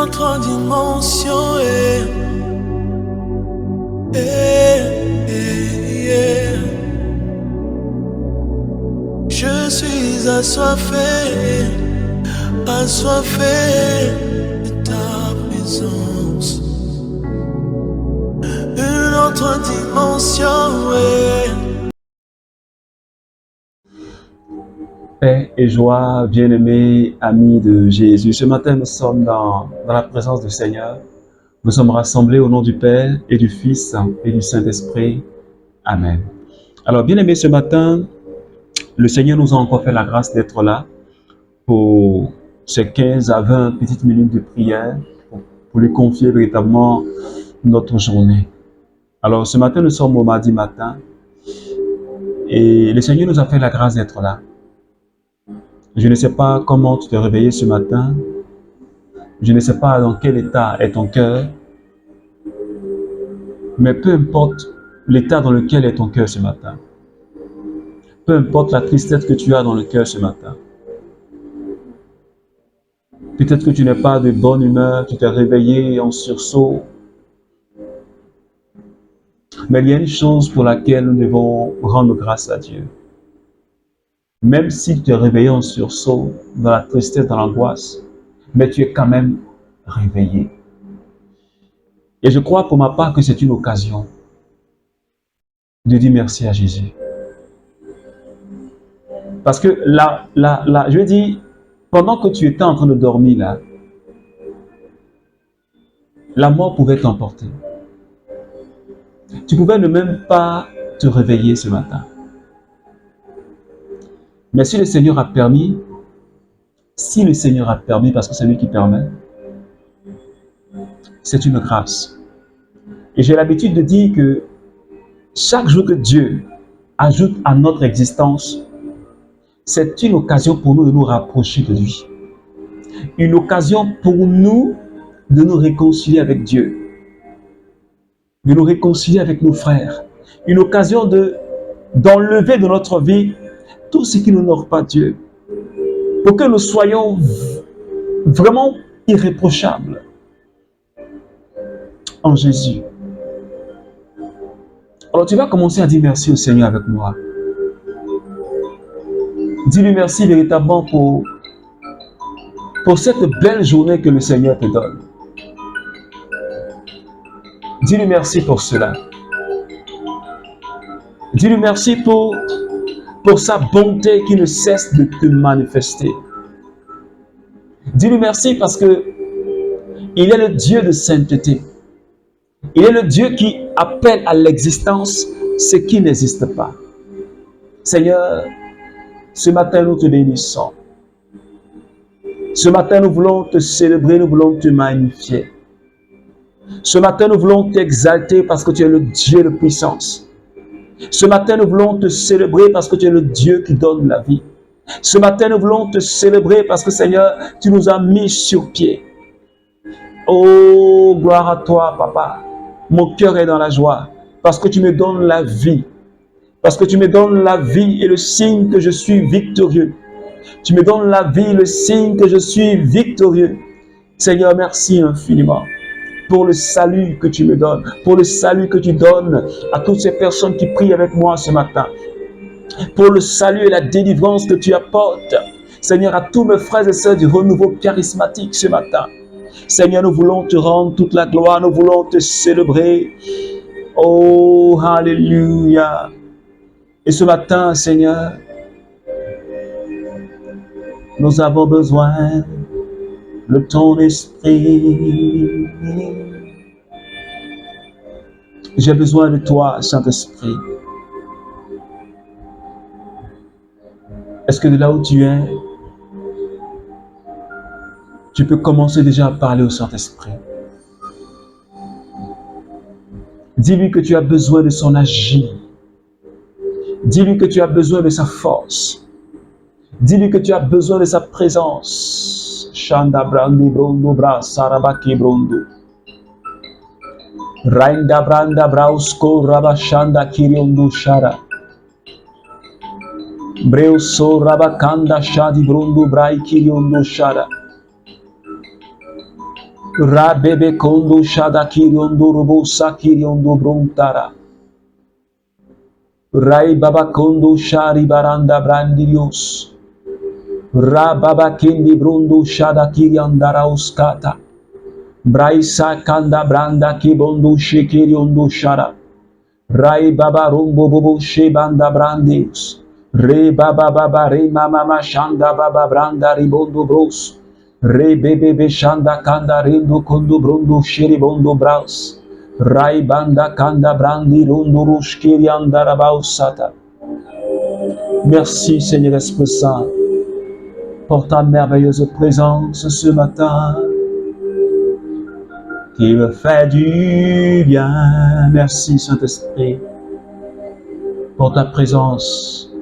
autre dimension. Je suis assoiffé de ta présence. Une autre dimension. Paix et joie, bien-aimés amis de Jésus. Ce matin, nous sommes dans la présence du Seigneur. Nous sommes rassemblés au nom du Père et du Fils et du Saint-Esprit. Amen. Alors, bien-aimés, ce matin, le Seigneur nous a encore fait la grâce d'être là pour ces 15 à 20 petites minutes de prière pour lui confier véritablement notre journée. Alors, ce matin, nous sommes au mardi matin et le Seigneur nous a fait la grâce d'être là. Je ne sais pas comment tu t'es réveillé ce matin. Je ne sais pas dans quel état est ton cœur. Mais peu importe l'état dans lequel est ton cœur ce matin. Peu importe la tristesse que tu as dans le cœur ce matin. Peut-être que tu n'es pas de bonne humeur, tu t'es réveillé en sursaut. Mais il y a une chose pour laquelle nous devons rendre grâce à Dieu. Même si tu t'es réveillé en sursaut, dans la tristesse, dans l'angoisse, mais tu es quand même réveillé. Et je crois pour ma part que c'est une occasion de dire merci à Jésus. Parce que là, je veux dire, pendant que tu étais en train de dormir là, la mort pouvait t'emporter. Tu pouvais ne même pas te réveiller ce matin. Mais si le Seigneur a permis, parce que c'est lui qui permet, c'est une grâce. Et j'ai l'habitude de dire que chaque jour que Dieu ajoute à notre existence, c'est une occasion pour nous de nous rapprocher de lui. Une occasion pour nous de nous réconcilier avec Dieu, de nous réconcilier avec nos frères. Une occasion d'enlever de notre vie tout ce qui n'honore pas Dieu, pour que nous soyons vraiment irréprochables en Jésus. Alors tu vas commencer à dire merci au Seigneur avec moi. Dis-lui merci véritablement pour cette belle journée que le Seigneur te donne. Dis-lui merci pour cela. Dis-lui merci pour sa bonté qui ne cesse de te manifester. Dis-lui merci parce que il est le Dieu de sainteté. Il est le Dieu qui appelle à l'existence ce qui n'existe pas. Seigneur, ce matin nous te bénissons. Ce matin nous voulons te célébrer, nous voulons te magnifier. Ce matin nous voulons t'exalter parce que tu es le Dieu de puissance. Ce matin nous voulons te célébrer parce que tu es le Dieu qui donne la vie. Ce matin nous voulons te célébrer parce que Seigneur, tu nous as mis sur pied. Oh, gloire à toi, Papa. Mon cœur est dans la joie parce que tu me donnes la vie. Parce que tu me donnes la vie et le signe que je suis victorieux. Tu me donnes la vie, le signe que je suis victorieux. Seigneur, merci infiniment pour le salut que tu me donnes, pour le salut que tu donnes à toutes ces personnes qui prient avec moi ce matin, pour le salut et la délivrance que tu apportes, Seigneur, à tous mes frères et sœurs du renouveau charismatique ce matin. Seigneur, nous voulons te rendre toute la gloire, nous voulons te célébrer. Oh, alléluia. Et ce matin, Seigneur, nous avons besoin de ton esprit. J'ai besoin de toi, Saint-Esprit. Est-ce que de là où tu es, tu peux commencer déjà à parler au Saint-Esprit? Dis-lui que tu as besoin de son agir. Dis-lui que tu as besoin de sa force. Dis-lui que tu as besoin de sa présence. Shanda brandi brondo bra sarabaki brondo. Rainda branda brausko rabashanda kiriondo shara. Breuso rabakanda shadi brondo brai kiriondo shara. Rabebe kondo shada kiriondo robo sakiriondo brontara. Rai baba kondo shari baranda brandirios. Rababa kendi brondo shada kiriandara uskata. Braisa kanda branda kibondo shekiriondo shara. Rai baba rombo bobo shebanda brandios. Re baba baba re mama shanda baba branda ribondo bros. Re bebe shanda kanda rendo kondo brondo sheribondo braus. Rai banda kanda brandi rondo rushkiri andarabausata. Merci Seigneur Esprit Saint pour ta merveilleuse présence ce matin qui me fait du bien. Merci Saint-Esprit pour ta présence,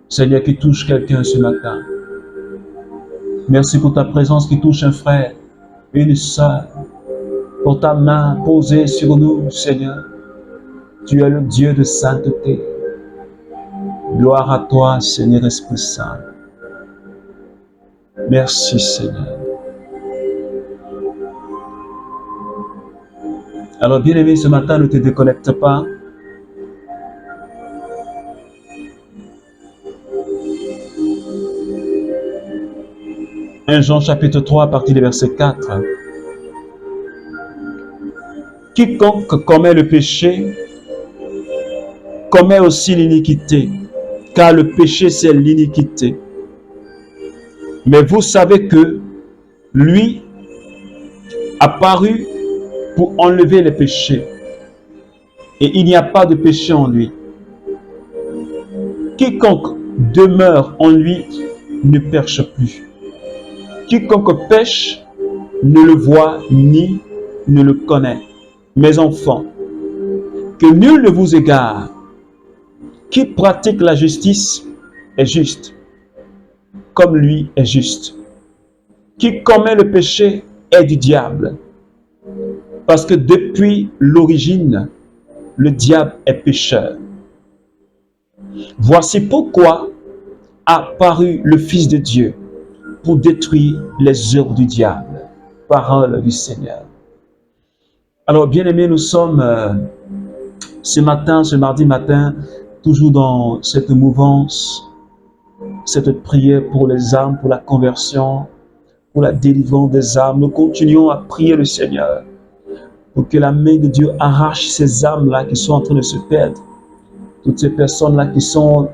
Seigneur, qui touche quelqu'un ce matin. Merci pour ta présence qui touche un frère, une sœur, pour ta main posée sur nous, Seigneur. Tu es le Dieu de sainteté. Gloire à toi, Seigneur Esprit Saint. Merci, Seigneur. Alors, bien-aimé, ce matin, ne te déconnecte pas. 1 Jean chapitre 3, à partir du verset 4. Quiconque commet le péché, commet aussi l'iniquité, car le péché c'est l'iniquité. Mais vous savez que lui a paru pour enlever les péchés, et il n'y a pas de péché en lui. Quiconque demeure en lui ne pêche plus. Quiconque pêche ne le voit ni ne le connaît. Mes enfants, que nul ne vous égare. Qui pratique la justice est juste, comme lui est juste. Qui commet le péché est du diable, parce que depuis l'origine, le diable est pécheur. Voici pourquoi a paru le Fils de Dieu, pour détruire les œuvres du diable. Parole du Seigneur. Alors, bien-aimés, nous sommes ce matin, ce mardi matin, toujours dans cette mouvance, cette prière pour les âmes, pour la conversion, pour la délivrance des âmes. Nous continuons à prier le Seigneur pour que la main de Dieu arrache ces âmes-là qui sont en train de se perdre. Toutes ces personnes-là qui sont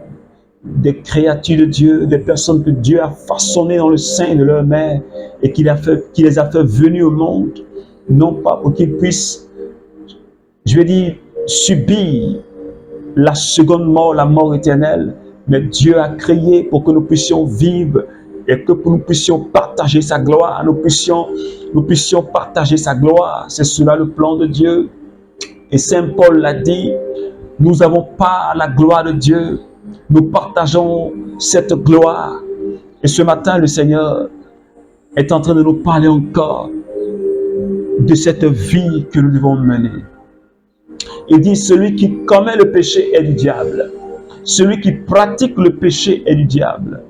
des créatures de Dieu, des personnes que Dieu a façonnées dans le sein de leur mère et qui les a fait venir au monde, non pas pour qu'ils puissent, je vais dire, subir la seconde mort, la mort éternelle, mais Dieu a créé pour que nous puissions vivre et que nous puissions partager sa gloire, nous puissions partager sa gloire. C'est cela le plan de Dieu. Et Saint Paul l'a dit, nous n'avons pas la gloire de Dieu, nous partageons cette gloire. Et ce matin, le Seigneur est en train de nous parler encore de cette vie que nous devons mener. Il dit, celui qui commet le péché est du diable. Celui qui pratique le péché est du diable.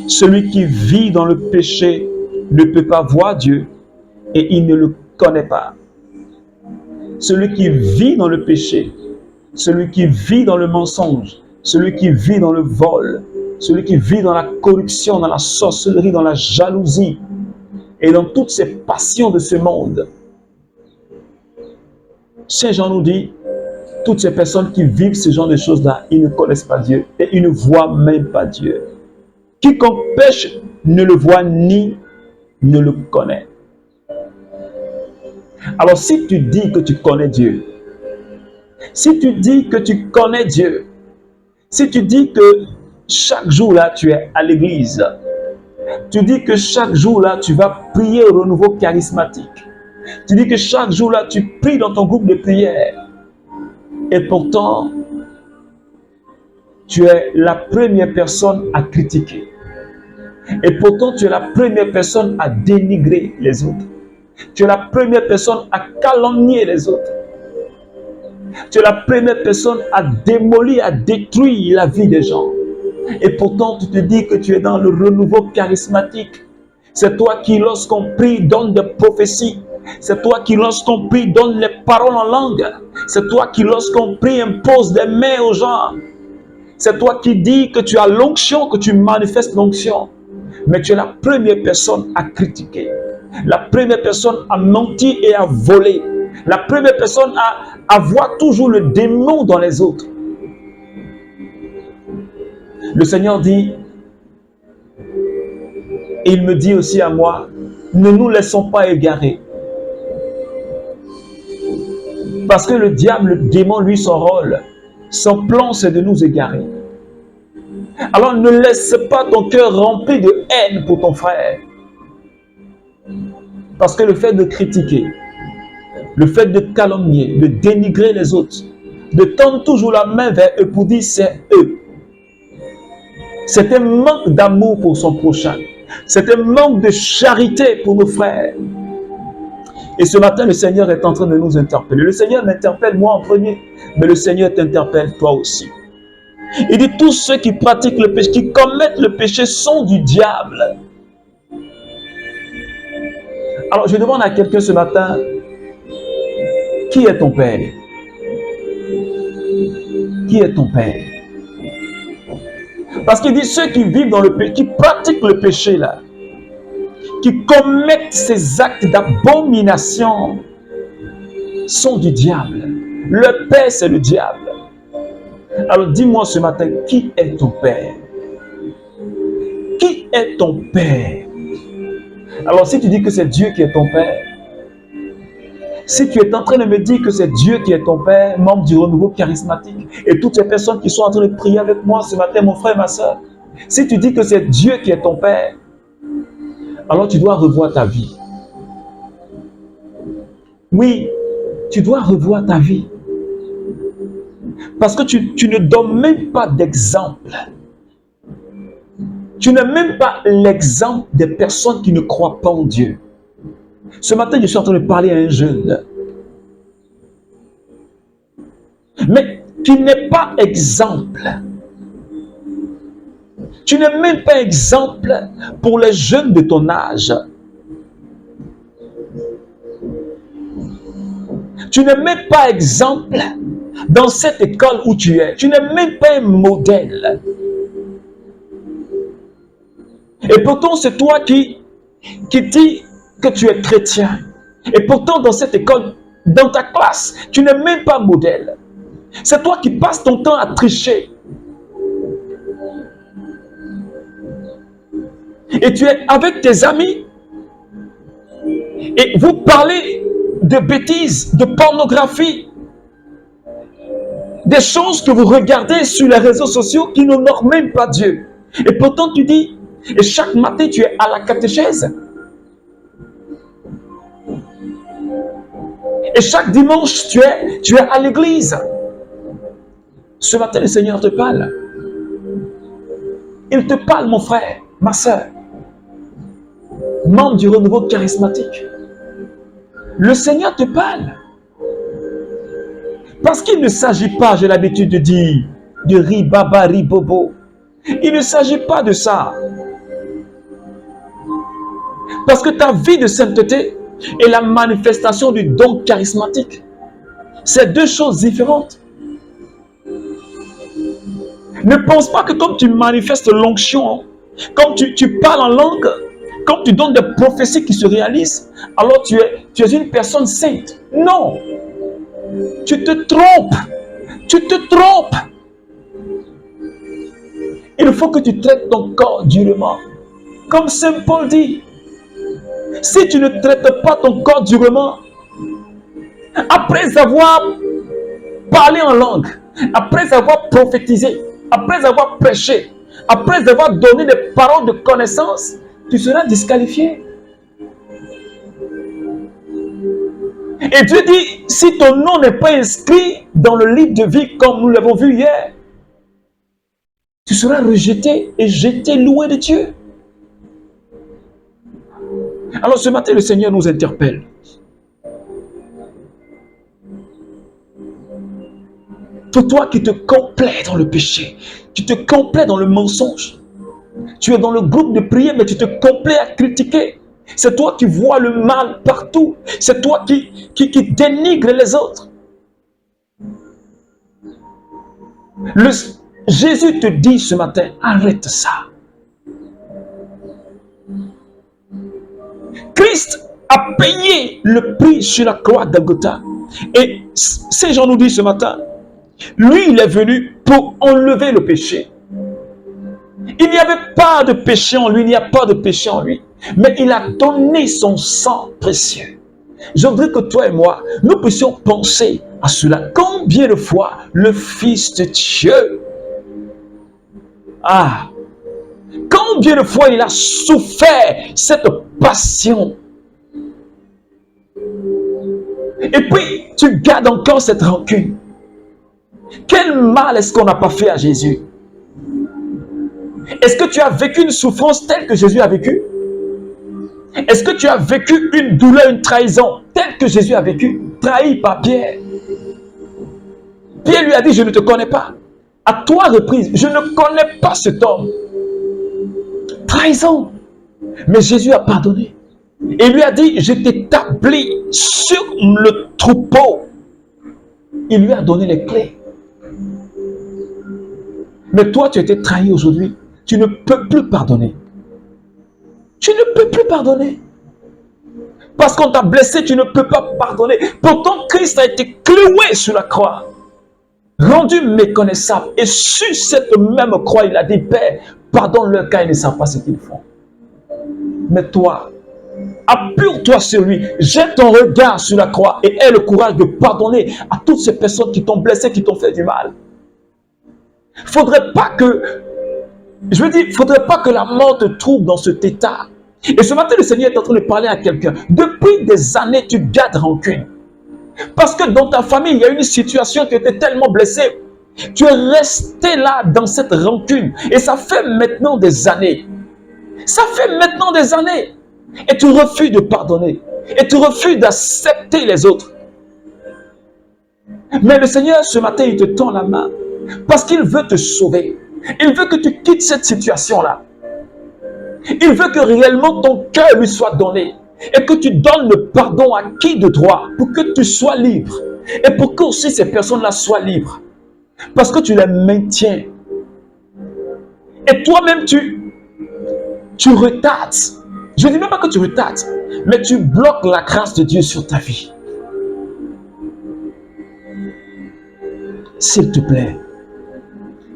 Celui qui vit dans le péché ne peut pas voir Dieu et il ne le connaît pas. Celui qui vit dans le péché, celui qui vit dans le mensonge, celui qui vit dans le vol, celui qui vit dans la corruption, dans la sorcellerie, dans la jalousie et dans toutes ces passions de ce monde. Saint Jean nous dit, toutes ces personnes qui vivent ce genre de choses-là, ils ne connaissent pas Dieu et ils ne voient même pas Dieu. Quiconque pêche ne le voit ni ne le connaît. Alors si tu dis que tu connais Dieu, si tu dis que tu connais Dieu, si tu dis que chaque jour là tu es à l'église, tu dis que chaque jour là tu vas prier au renouveau charismatique, tu dis que chaque jour là tu pries dans ton groupe de prière, et pourtant tu es la première personne à critiquer, et pourtant tu es la première personne à dénigrer les autres, tu es la première personne à calomnier les autres, tu es la première personne à démolir, à détruire la vie des gens. Et pourtant, tu te dis que tu es dans le renouveau charismatique. C'est toi qui, lorsqu'on prie, donne des prophéties. C'est toi qui, lorsqu'on prie, donne les paroles en langue. C'est toi qui, lorsqu'on prie, impose des mains aux gens. C'est toi qui dis que tu as l'onction, que tu manifestes l'onction. Mais tu es la première personne à critiquer. La première personne à mentir et à voler. La première personne à voir toujours le démon dans les autres. Le Seigneur dit, et il me dit aussi à moi, ne nous laissons pas égarer. Parce que le diable, le démon, lui, son rôle, son plan, c'est de nous égarer. Alors ne laisse pas ton cœur rempli de haine pour ton frère. Parce que le fait de critiquer, le fait de calomnier, de dénigrer les autres, de tendre toujours la main vers eux pour dire c'est eux, c'est un manque d'amour pour son prochain. C'est un manque de charité pour nos frères. Et ce matin, le Seigneur est en train de nous interpeller. Le Seigneur m'interpelle moi en premier, mais le Seigneur t'interpelle toi aussi. Il dit, tous ceux qui pratiquent le péché, qui commettent le péché sont du diable. Alors, je demande à quelqu'un ce matin, qui est ton père? Qui est ton père? Parce qu'il dit, ceux qui vivent dans le péché, qui pratiquent le péché là, qui commettent ces actes d'abomination, sont du diable. Le père, c'est le diable. Alors dis-moi ce matin, qui est ton père? Qui est ton père? Alors si tu dis que c'est Dieu qui est ton père, si tu es en train de me dire que c'est Dieu qui est ton père, membre du renouveau charismatique, et toutes ces personnes qui sont en train de prier avec moi ce matin, mon frère, ma soeur, si tu dis que c'est Dieu qui est ton père, alors tu dois revoir ta vie. Oui, tu dois revoir ta vie. Parce que tu ne donnes même pas d'exemple. Tu n'es même pas l'exemple des personnes qui ne croient pas en Dieu. Ce matin, je suis en train de parler à un jeune. Mais qui n'est pas exemple. Tu n'es même pas exemple pour les jeunes de ton âge. Tu n'es même pas exemple dans cette école où tu es. Tu n'es même pas un modèle. Et pourtant, c'est toi qui dis que tu es chrétien. Et pourtant, dans cette école, dans ta classe, tu n'es même pas modèle. C'est toi qui passes ton temps à tricher. Et tu es avec tes amis. Et vous parlez de bêtises, de pornographie. Des choses que vous regardez sur les réseaux sociaux qui n'honorent même pas Dieu. Et pourtant tu dis, et chaque matin tu es à la catéchèse. Et chaque dimanche tu es à l'église. Ce matin le Seigneur te parle. Il te parle mon frère, ma soeur. Membre du renouveau charismatique. Le Seigneur te parle. Parce qu'il ne s'agit pas, j'ai l'habitude de dire, de ribaba ribobo. Il ne s'agit pas de ça. Parce que ta vie de sainteté est la manifestation du don charismatique. C'est deux choses différentes. Ne pense pas que comme tu manifestes l'onction, comme tu parles en langue, comme tu donnes des prophéties qui se réalisent, alors tu es une personne sainte. Non. Tu te trompes. Tu te trompes. Il faut que tu traites ton corps durement. Comme Saint Paul dit, si tu ne traites pas ton corps durement, après avoir parlé en langue, après avoir prophétisé, après avoir prêché, après avoir donné des paroles de connaissance, tu seras disqualifié. Et Dieu dit, si ton nom n'est pas inscrit dans le livre de vie comme nous l'avons vu hier, tu seras rejeté et jeté loin de Dieu. Alors ce matin, le Seigneur nous interpelle. Pour toi qui te complais dans le péché, qui te complais dans le mensonge, tu es dans le groupe de prière, mais tu te complais à critiquer. C'est toi qui vois le mal partout. C'est toi qui dénigre les autres. Jésus te dit ce matin, arrête ça. Christ a payé le prix sur la croix d'Golgotha. Et Saint Jean nous dit ce matin, lui, il est venu pour enlever le péché. Il n'y avait pas de péché en lui, il n'y a pas de péché en lui. Mais il a donné son sang précieux. Je voudrais que toi et moi, nous puissions penser à cela. Combien de fois le Fils de Dieu, combien de fois il a souffert cette passion. Et puis, tu gardes encore cette rancune. Quel mal est-ce qu'on n'a pas fait à Jésus? Est-ce que tu as vécu une souffrance telle que Jésus a vécu? Est-ce que tu as vécu une douleur, une trahison telle que Jésus a vécu? Trahi par Pierre. Pierre lui a dit, je ne te connais pas. À 3 reprises, je ne connais pas cet homme. Trahison. Mais Jésus a pardonné. Et lui a dit, je t'établis sur le troupeau. Il lui a donné les clés. Mais toi, tu as été trahi aujourd'hui. Tu ne peux plus pardonner. Tu ne peux plus pardonner. Parce qu'on t'a blessé, tu ne peux pas pardonner. Pourtant, Christ a été cloué sur la croix, rendu méconnaissable. Et sur cette même croix, il a dit, Père, pardonne-leur car ils ne savent pas ce qu'ils font. Mais toi, appuie-toi sur lui, jette ton regard sur la croix et aie le courage de pardonner à toutes ces personnes qui t'ont blessé, qui t'ont fait du mal. Il ne faudrait pas que, faudrait pas que la mort te trouve dans cet état. Et ce matin, le Seigneur est en train de parler à quelqu'un. Depuis des années, tu gardes rancune. Parce que dans ta famille, il y a une situation qui était tellement blessée. Tu es resté là dans cette rancune. Et ça fait maintenant des années. Ça fait maintenant des années. Et tu refuses de pardonner. Et tu refuses d'accepter les autres. Mais le Seigneur, ce matin, il te tend la main. Parce qu'il veut te sauver. Il veut que tu quittes cette situation-là. Il veut que réellement ton cœur lui soit donné. Et que tu donnes le pardon à qui de droit. Pour que tu sois libre. Et pour que aussi ces personnes-là soient libres. Parce que tu les maintiens. Et toi-même, tu retardes. Je ne dis même pas que tu retardes. Mais tu bloques la grâce de Dieu sur ta vie. S'il te plaît.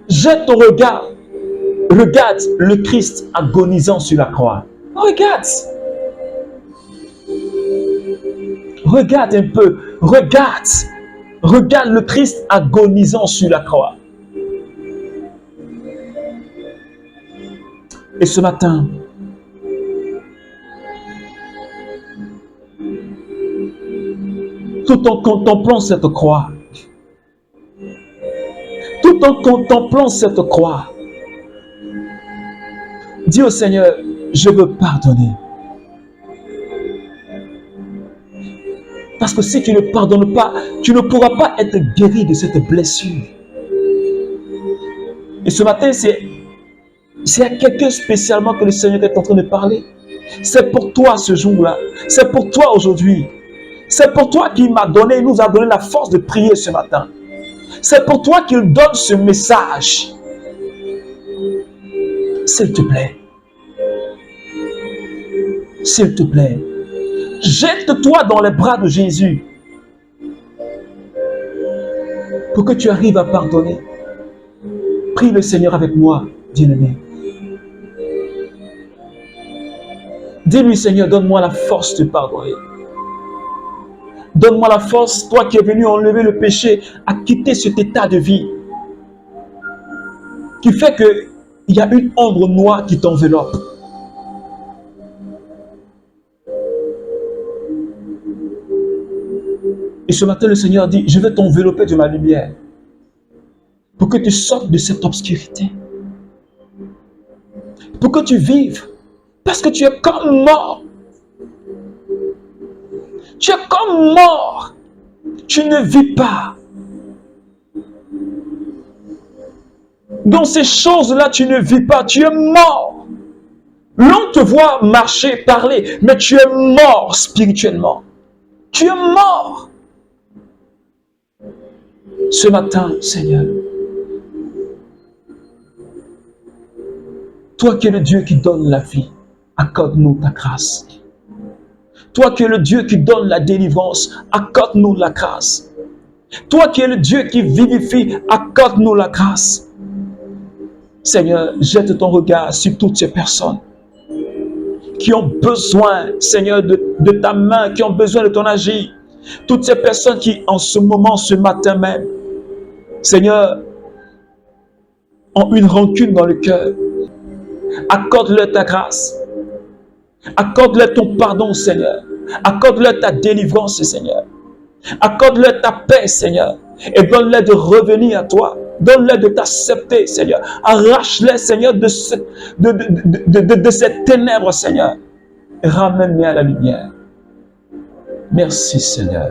Jette ton regard. Regarde le Christ agonisant sur la croix. Regarde. Regarde un peu. Regarde. Regarde le Christ agonisant sur la croix. Et ce matin, tout en contemplant cette croix, dis au Seigneur, je veux pardonner. Parce que si tu ne pardonnes pas, tu ne pourras pas être guéri de cette blessure. Et ce matin, c'est à quelqu'un spécialement que le Seigneur est en train de parler. C'est pour toi ce jour-là. C'est pour toi aujourd'hui. C'est pour toi qu'il nous a donné la force de prier ce matin. C'est pour toi qu'il donne ce message. S'il te plaît. S'il te plaît. Jette-toi dans les bras de Jésus. Pour que tu arrives à pardonner. Prie le Seigneur avec moi, bien-aimé. Dis-lui, Seigneur, donne-moi la force de pardonner. Donne-moi la force, toi qui es venu enlever le péché, à quitter cet état de vie qui fait qu'il y a une ombre noire qui t'enveloppe. Et ce matin, le Seigneur dit, je vais t'envelopper de ma lumière pour que tu sortes de cette obscurité. Pour que tu vives. Parce que tu es comme mort. Tu es comme mort. Tu ne vis pas. Dans ces choses-là, tu ne vis pas. Tu es mort. L'on te voit marcher, parler, mais tu es mort spirituellement. Tu es mort. Ce matin, Seigneur, toi qui es le Dieu qui donne la vie, accorde-nous ta grâce. Toi qui es le Dieu qui donne la délivrance, accorde-nous la grâce. Toi qui es le Dieu qui vivifie, accorde-nous la grâce. Seigneur, jette ton regard sur toutes ces personnes qui ont besoin, Seigneur, de ta main, qui ont besoin de ton agir. Toutes ces personnes qui, en ce moment, ce matin même, Seigneur, ont une rancune dans le cœur. Accorde-leur ta grâce. Accorde-leur ton pardon, Seigneur. Accorde-leur ta délivrance, Seigneur. Accorde-leur ta paix, Seigneur. Et donne-leur de revenir à toi. Donne-leur de t'accepter, Seigneur. Arrache-les, Seigneur, de cette ténèbre, Seigneur. Ramène-les à la lumière. Merci, Seigneur.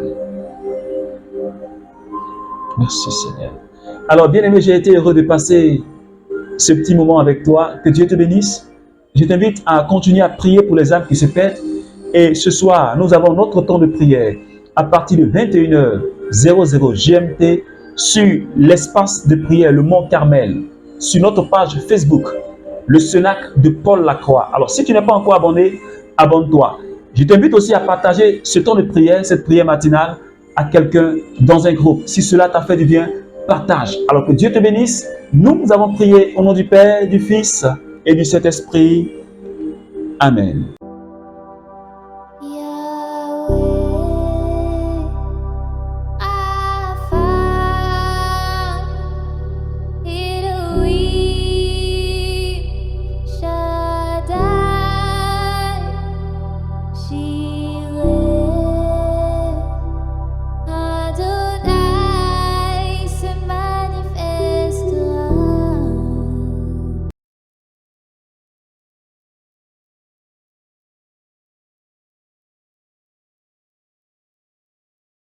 Merci, Seigneur. Alors, bien-aimé, j'ai été heureux de passer ce petit moment avec toi. Que Dieu te bénisse. Je t'invite à continuer à prier pour les âmes qui se perdent. Et ce soir, nous avons notre temps de prière à partir de 21h00 GMT sur l'espace de prière, le Mont Carmel, sur notre page Facebook, le Cenac de Paul Lacroix. Alors, si tu n'es pas encore abonné, abonne-toi. Je t'invite aussi à partager ce temps de prière, cette prière matinale, à quelqu'un dans un groupe. Si cela t'a fait du bien, partage. Alors que Dieu te bénisse. Nous avons prié au nom du Père, du Fils et du Saint-Esprit. Amen.